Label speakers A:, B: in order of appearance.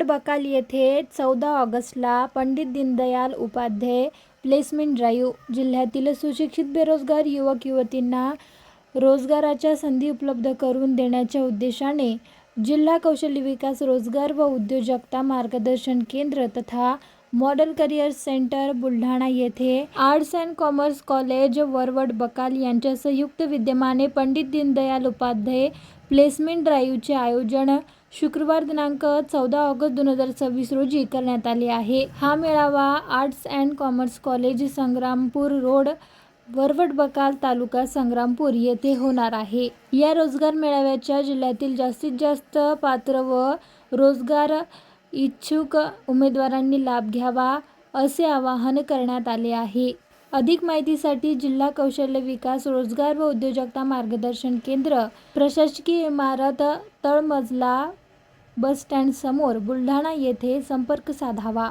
A: बकाल येथे 14 ऑगस्टला Pandit Deendayal Upadhyay placement drive जिल्ह्यातील सुशिक्षित बेरोजगार युवक युवतींना रोजगाराच्या संधी उपलब्ध करून देण्याच्या उद्देशाने जिल्हा कौशल्य विकास रोजगार व उद्योजकता मार्गदर्शन केंद्र तथा मॉडेल करिअर सेंटर बुलढाणा येथे आर्ट्स अँड कॉमर्स कॉलेज वरवड बकाल यांच्या संयुक्त विद्यमाने पंडित दीनदयाल उपाध्याय प्लेसमेंट ड्राईव्हचे आयोजन शुक्रवार दिनांक 14 ऑगस्ट 2026 रोजी करण्यात आले आहे। हा मेळावा arts and commerce college Sangrampur road Varvad Bakal taluka Sangrampur येथे होणार आहे। या रोजगार मेळाव्याच्या जिल्ह्यातील जास्तीत जास्त पात्र व रोजगार इच्छुक उमेदवारांनी लाभ घ्यावा असे आवाहन करण्यात आले आहे। अधिक माहितीसाठी जिल्हा कौशल्य विकास रोजगार व उद्योजकता मार्गदर्शन केंद्र, प्रशासकीय इमारत, तळमजला, बस स्टँड समोर, बुलढाणा येथे संपर्क साधावा।